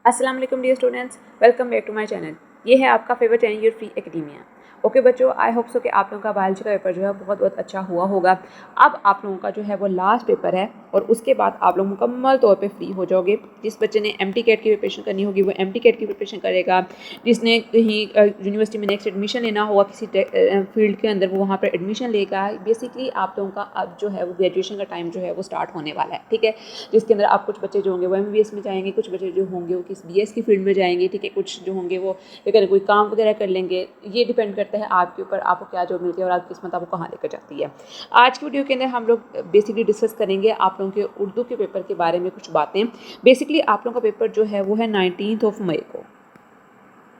अस्सलाम वालेकुम dear students, welcome back to my channel. ये है आपका favourite channel your free academia. Okay बच्चों, आई होप सो कि आप लोगों का बायोलॉजी का पेपर जो है बहुत बहुत अच्छा हुआ होगा। अब आप लोगों का जो है वो लास्ट पेपर है और उसके बाद आप लोग मुकम्मल तौर पे फ्री हो जाओगे। जिस बच्चे ने एमटी कैट की प्रिपरेशन करनी होगी वो एमटी कैट की प्रिपरेशन करेगा। जिसने कहीं यूनिवर्सिटी में नेक्स्ट एडमिशन लेना होगा किसी फील्ड के अंदर वो वहाँ पर एडमिशन लेगा। बेसिकली आप लोगों का अब जो है वो ग्रेजुएशन का टाइम जो है वो स्टार्ट होने वाला है, ठीक है। जिसके अंदर आप कुछ बच्चे जो होंगे वो एमबीबीएस में जाएंगे, कुछ बच्चे जो होंगे वो किस बीएस की फील्ड में जाएंगे, ठीक है। कुछ जो होंगे वो करें कोई काम वगैरह कर लेंगे। ये डिपेंड करता है आपके ऊपर, आपको क्या जॉब मिलती है और आपकी किस्मत आपको कहाँ लेकर जाती है। आज की वीडियो के अंदर हम लोग बेसिकली डिस्कस करेंगे आप लोगों के उर्दू के पेपर के बारे में कुछ बातें। बेसिकली आप लोगों का पेपर जो है वो है 19 मई को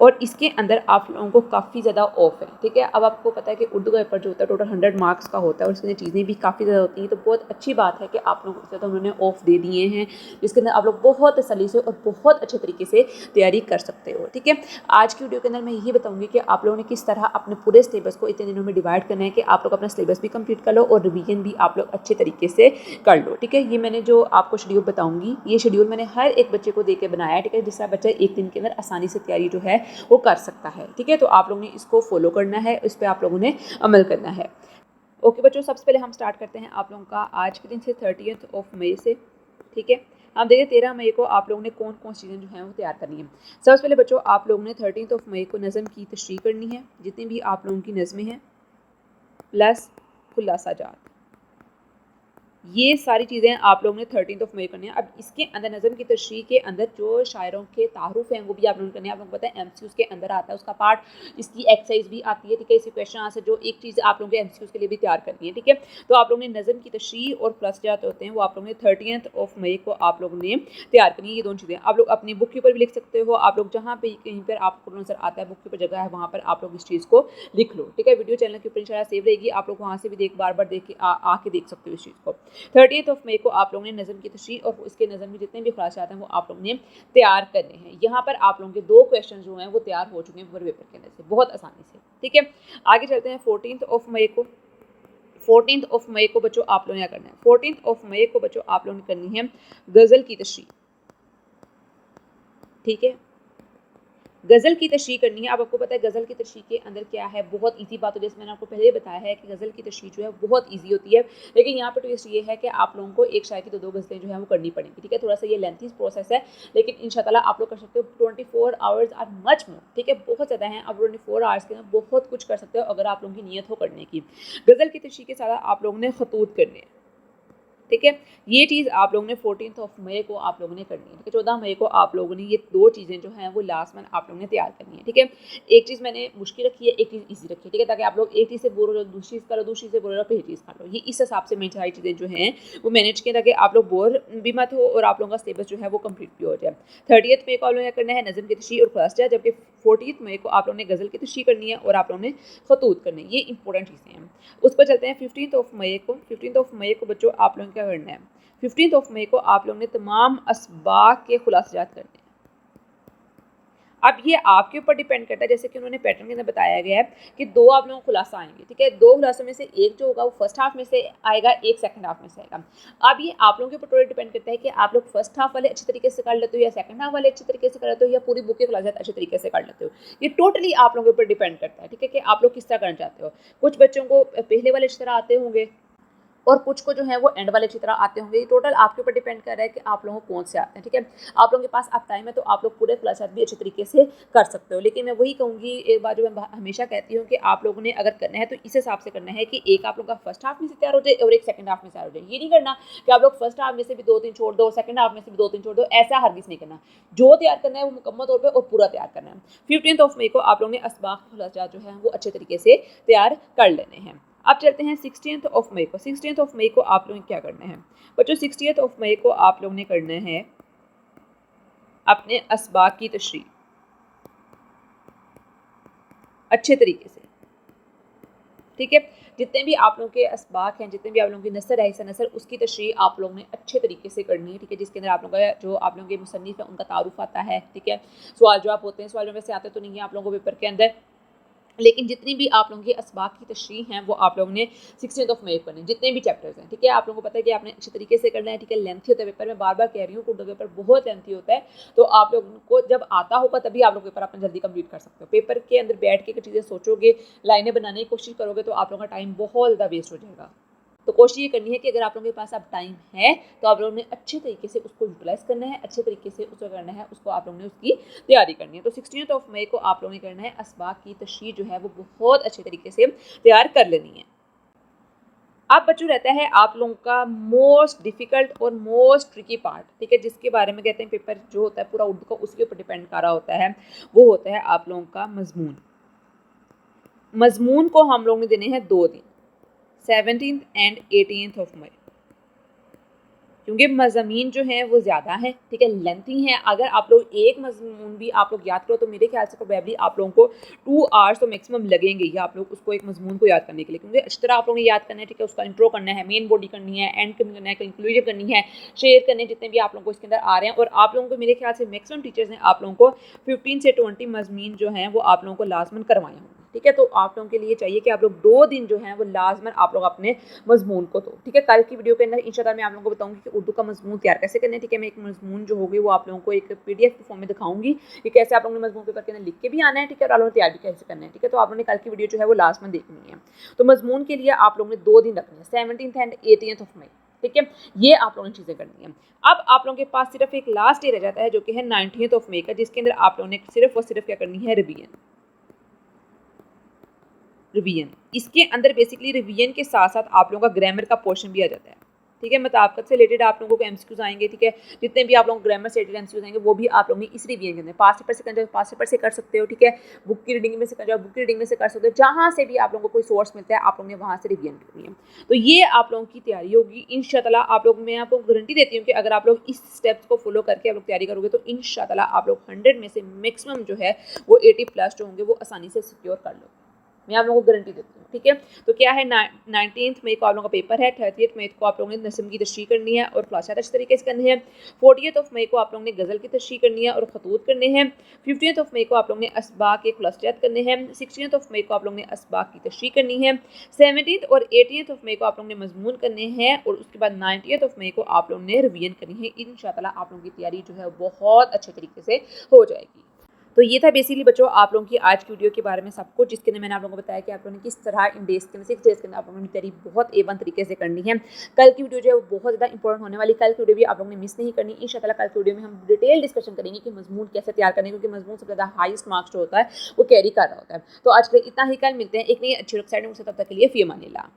और इसके अंदर आप लोगों को काफ़ी ज़्यादा ऑफ है, ठीक है। अब आपको पता है कि उर्दू का पेपर जो होता है टोटल 100 मार्क्स का होता है और इसके अंदर चीज़ें भी काफ़ी ज़्यादा होती हैं। तो बहुत अच्छी बात है कि आप लोगों को ज़्यादा उन्होंने ऑफ दे दिए हैं, जिसके अंदर आप लोग बहुत तसल्ली से और बहुत अच्छे तरीके से तैयारी कर सकते हो, ठीक है। आज की वीडियो के अंदर मैं यही बताऊँगी कि आप लोगों ने किस तरह अपने पूरे सिलेबस को इतने दिनों में डिवाइड करना है कि आप लोग अपना सिलेबस भी कंप्लीट कर लो और रिवीजन भी आप लोग अच्छे तरीके से कर लो, ठीक है। ये मैंने जो आपको शेड्यूल बताऊँगी, ये शेड्यूल मैंने हर एक बच्चे को दे के बनाया है, ठीक है, जिससे बच्चा एक दिन के अंदर आसानी से तैयारी जो है वो कर सकता है, ठीक है। तो आप लोगों ने इसको फॉलो करना है, इस पर आप लोगों ने अमल करना है। ओके बच्चों, सबसे पहले हम स्टार्ट करते हैं आप लोगों का आज के दिन से 30 मई से, ठीक है। हम देखिए 13 मई को आप लोगों ने कौन कौन सी चीज़ें जो हैं वो तैयार करनी है। सबसे पहले बच्चों आप लोगों ने 13 मई को नज़म की तशरीह करनी है। जितनी भी आप लोगों की नज़में हैं प्लस खुलासा जात, ये सारी चीज़ें आप लोगों ने 13 मई करनी है। अब इसके अंदर नज़म की तशरीह के अंदर जो शायरों के तारुफ हैं वो भी आप लोगों ने करनी है। आप लोगों को पता है एमसीक्यूज़ के अंदर आता है उसका पार्ट, इसकी एक्सरसाइज भी आती है, ठीक है। इसी क्वेश्चन आंसर जो एक चीज़ आप लोगों के एमसीक्यूज़ के लिए भी तैयार करनी है, ठीक है। तो आप लोगों ने नज़म की तशरीह और प्लस जाते होते हैं वो आप लोगों ने 30 मई को आप लोगों ने तैयार करनी है। ये दोनों चीज़ें आप लोग अपनी बुक के ऊपर भी लिख सकते हो। आप लोग जहाँ पे कहीं पर आपको नजर आता है बुक के ऊपर जगह है वहाँ पर आप लोग इस चीज़ को लिख लो, ठीक है। वीडियो चैनल के ऊपर इंशाल्लाह सेव रहेगी, आप लोग वहाँ से भी बार बार देख के आके देख सकते हो इस चीज़ को। 30 मई को आप लोगों ने नज़म की तशरीह और इसके नज़म के जितने भी खुलासात हैं वो आप लोगों ने तैयार करने हैं। यहाँ पर आप लोगों के 2 क्वेश्चन जो हैं वो तैयार हो चुके हैं पूरे पेपर के अंदर से बहुत आसानी से, ठीक है। आगे चलते हैं 14 मई को। 14 मई को बच्चों आप लोगों ने क्या करना है, 14 मई को बच्चों आप लोगों ने करनी है गज़ल की तशरीह, ठीक है। गज़ल की तशरीह करनी है। अब आपको पता है गज़ल की तशरीह के अंदर क्या है, बहुत ईजी बात हो, जैसे मैंने आपको पहले बताया है कि गज़ल की तशरीह जो है बहुत ईजी होती है। लेकिन यहाँ पर ट्विस्ट ये है कि आप लोगों को एक शायर की दो गज़लें जो है वो करनी पड़ेंगी, ठीक है। थोड़ा सा ये लेंथी प्रोसेस है लेकिन इंशाल्लाह आप लोग कर सकते हो। 24 आवर्स आर मच मोर, ठीक है, बहुत ज़्यादा है। अब 24 आवर्स के अंदर बहुत कुछ कर सकते हो अगर आप लोगों की नीयत हो करने की। गज़ल की तशरीह के साथ आप लोगों ने खतूत करने हैं, ठीक है। ये चीज़ आप लोगों ने 14 मई को आप लोगों ने करनी है, ठीक है। 14 मई को आप लोगों ने ये 2 चीज़ें जो हैं वो लास्ट में आप लोगों ने तैयार करनी है, ठीक है। एक चीज़ मैंने मुश्किल रखी है, एक चीज़ ईजी रखी है, ठीक है, ताकि आप लोग एक चीज़ से बोर हो जाओ दूसरी चीज़ करो, दूसरी से बोर हो जाओ पहली चीज़ कर लो। ये इस हिसाब से मेरी सारी चीज़ें जो हैं वो मैनेज किए ताकि आप लोग बोर भी मत हो और आप लोगों का सिलेबस जो है वो कंप्लीट भी हो जाए। 30 मई को आप लोगों ने करना है नज़म की तशरीह और खुलासा, जबकि 14 मई को आप लोगों ने गज़ल की तशरीह करनी है और आप लोगों ने खतूत करनी है। ये इंपॉर्टेंट चीज़ें हैं। उस पर चलते हैं 15 मई को। 15 मई को बच्चों आप लोगों ने क्या करना है, 15 मई को आप लोगों ने तमाम असबाक के खुलासात करने हैं। अब ये आपके ऊपर डिपेंड करता है, जैसे कि उन्होंने पैटर्न के अंदर बताया गया है कि 2 आप लोगों को खुलासा आएंगे, ठीक है। 2 खुलासों में से एक जो होगा वो फर्स्ट हाफ में से आएगा, एक सेकंड हाफ में से आएगा। अब ये आप लोगों के ऊपर डिपेंड करता है कि आप लोग फर्स्ट हाफ वाले अच्छे तरीके से कर लेते हो या सेकंड हाफ वाले अच्छे तरीके से कर लेते हो या पूरी बुक के खुलासात अच्छे तरीके से कर लेते हो। ये टोटली आप लोगों के ऊपर डिपेंड करता है, ठीक है, कि आप लोग किस तरह करना चाहते हो। कुछ बच्चों को पहले वाले अच्छी तरह आते होंगे और कुछ को जो है वो एंड वाले की तरह आते होंगे। ये टोटल आपके ऊपर डिपेंड कर रहा है कि आप लोगों को कौन से आते हैं, ठीक है। आप लोगों के पास अब टाइम है तो आप लोग पूरे खुलासात भी अच्छे तरीके से कर सकते हो। लेकिन मैं वही कहूँगी, एक बात जो मैं हमेशा कहती हूँ कि आप लोगों ने अगर करना है तो इस हिसाब से करना है कि एक आप लोगों का फर्स्ट हाफ में से तैयार हो जाए और एक सेकंड हाफ में तैयार हो जाए। ये नहीं करना कि आप लोग फर्स्ट हाफ में से भी 2-3 छोड़ दो, सेकंड हाफ में से भी 2-3 छोड़ दो, ऐसा हरगिज़ नहीं करना। जो तैयार करना है वो मुकम्मल तौर पर और पूरा तैयार करना है। 15 मई को आप लोगों ने असबाक खुलासात जो है वो अच्छे तरीके से तैयार कर लेने हैं। अब चलते हैं 16 मई को। 16 मई को आप लोगों ने क्या करना है बच्चों, 16 मई को आप लोगों ने करना है अपने असबाक की तशरीह अच्छे तरीके से, ठीक है। जितने भी आप लोगों के असबाक हैं, जितने भी आप लोगों की नसर है, नसर उसकी तशरीह आप लोगों ने अच्छे तरीके से करनी है, ठीक है। जिसके अंदर आप लोगों का जो आप लोगों के मुसन्निफ है उनका तारुफ आता है, ठीक है। सवाल जवाब होते हैं, सवाल जवाब से आते तो नहीं है आप लोगों को पेपर के अंदर, लेकिन जितनी भी आप लोगों की असबाक की तशरीह हैं वो आप लोगों ने 16 मई को करनी है, जितने भी चैप्टर्स हैं, ठीक है। आप लोगों को पता है कि आपने अच्छे तरीके से करना है, ठीक है। लेंथी होता है पेपर, मैं बार बार कह रही हूँ उर्दू पेपर बहुत लेंथी होता है, तो आप लोगों को जब आता होगा तभी आप लोग पेपर अपना जल्दी कंप्लीट कर सकते हो। पेपर के अंदर बैठ के चीज़ें सोचोगे, लाइनें बनाने की कोशिश करोगे तो आप लोगों का टाइम बहुत ज़्यादा वेस्ट हो जाएगा। तो कोशिश ये करनी है कि अगर आप लोगों के पास अब टाइम है तो आप लोगों ने अच्छे तरीके से उसको यूटिलाइज करना है, अच्छे तरीके से उसको करना है, उसको आप लोगों ने उसकी तैयारी करनी है। तो 16 मई को आप लोगों ने करना है असबाक की तशरीह जो है वो बहुत अच्छे तरीके से तैयार कर लेनी है। अब बच्चों रहता है आप लोगों का मोस्ट डिफिकल्ट और मोस्ट ट्रिकी पार्ट, ठीक है, जिसके बारे में कहते हैं पेपर जो होता है पूरा उर्दू का उसके ऊपर डिपेंड कर रहा होता है, वो होता है आप लोगों का मजमून। मजमून को हम लोगों ने देने हैं 2 दिन, 17 एंड 18 मई, क्योंकि मज़ामीन जो हैं वो ज़्यादा हैं, ठीक है, लेंथी हैं। अगर आप लोग एक मजमून भी आप लोग याद करो तो मेरे ख्याल से प्रोबेबली आप लोगों को 2 आवर्स तो मैक्सिमम लगेंगे ही आप लोग उसको एक मजमून को याद करने के लिए, क्योंकि अच्छी तरह आप लोगों ने याद करना है, ठीक है। उसका इंट्रो करना है, मेन बॉडी करनी है, एंड करना है, कंक्लूजन करनी है, शेयर करने हैं जितने भी आप लोगों को इसके अंदर आ रहे हैं। और आप लोगों को मेरे ख्याल से मैक्सिमम टीचर्स ने आप लोगों को 15 से 20 मजमून जो हैं वो आप लोगों को लाजमन करवाए होंगे, ठीक है। तो आप लोगों के लिए चाहिए कि आप लोग 2 दिन जो हैं वो लाजमन आप लोग अपने मजमून को दो, ठीक है। कल की वीडियो के अंदर इंशाल्लाह मैं आप लोगों को बताऊंगी कि उर्दू का मजमून तैयार कैसे करना है, ठीक है। मैं एक मजमून जो होगी वो आप लोगों को एक PDF के फॉर्म में दिखाऊंगी कि कैसे आप लोगों ने मजमून पेपर के अंदर लिख के भी आना है, ठीक है, और आप लोगों ने तैयार भी कैसे करना है, ठीक है। तो आप लोगों ने कल की वीडियो जो है वो लास्ट में देखनी है। तो मजमून के लिए आप लोगों ने 2 दिन रखने हैं, 17 एंड 18 मई, ठीक है। ये आप लोगों ने चीज़ें करनी है। अब आप लोगों के पास सिर्फ एक लास्ट डे रह जाता है जो कि है 19 मई का, जिसके अंदर आप लोगों ने सिर्फ और सिर्फ क्या करनी है, रिवीजन। रिवीजन इसके अंदर बेसिकली रिवीजन के साथ साथ आप लोगों का ग्रामर का पोर्शन भी आ जाता है, ठीक है। मुताबिकत से रिलेटेड आप लोगों को MCQs आएंगे, ठीक है। जितने भी आप लोगों को ग्रामर से रिलेटेड MCQs आएंगे वो भी आप लोगों ने इस रिवीजन के अंदर पास पेपर से कर जाओ, पास पेपर से कर सकते हो, ठीक है। बुक की रीडिंग में से कर जाओ, बुक की रीडिंग में से कर सकते हो, जहाँ से भी आप लोगों को कोई सोर्स मिलता है आप लोगों ने वहाँ से रिवीजन करनी है। तो ये आप लोगों की तैयारी होगी इंशाअल्लाह। आप लोग, मैं आपको गारंटी देती हूँ कि अगर आप लोग इस स्टेप्स को फॉलो करके आप लोग तैयारी करोगे तो इंशाअल्लाह आप लोग 100 में से मैक्सिमम जो है वो 80+ जो होंगे वो आसानी से सिक्योर कर लो, मैं आप लोगों को गारंटी देती हूँ, ठीक है। तो क्या है, 19 मई को आप लोगों का पेपर है, 30 मई को आप लोगों ने नस्म की तशरीह करनी है और ख्लासात अच्छे तरीके से करनी है, 40 मई को आप लोगों ने गज़ल की तशरीह करनी है और खतूत करने हैं, 15 मई को आप लोगों ने असबाक के खुलासात करने हैं, 16 मई को आप लोगों ने असबाक की तशरीह करनी है, 17 और 18 मई को आप लोगों ने मजमून करने हैं और उसके बाद 19 मई को आप लोगों ने रिवीजन करनी है। इंशाअल्लाह आप लोगों की तैयारी जो है बहुत अच्छे तरीके से हो जाएगी। तो ये था बेसिकली बच्चों आप लोगों की आज की वीडियो के बारे में सब कुछ, जिसके अंदर मैंने आप लोगों को बताया कि आप लोगों ने किस तरह इन डेज के अंदर 6 डेज के अंदर आप लोगों ने तैयारी बहुत A1 तरीके से करनी है। कल की वीडियो जो है वो बहुत ज़्यादा इंपॉर्टेंट होने वाली, कल की वीडियो भी आप लोगों ने मिस नहीं करनी। इंशाअल्लाह कल की वीडियो में हम डिटेल डिस्कशन करेंगे कि मजमून कैसे तैयार करने, क्योंकि मजमून सबसे ज़्यादा हाईएस्ट मार्क्स जो होता है वो कैरी कर रहा होता है। तो आज के लिए इतना ही, कल मिलते हैं एक नई अच्छी वेबसाइट में, तब तक के लिए फ़ी अमानिल्लाह।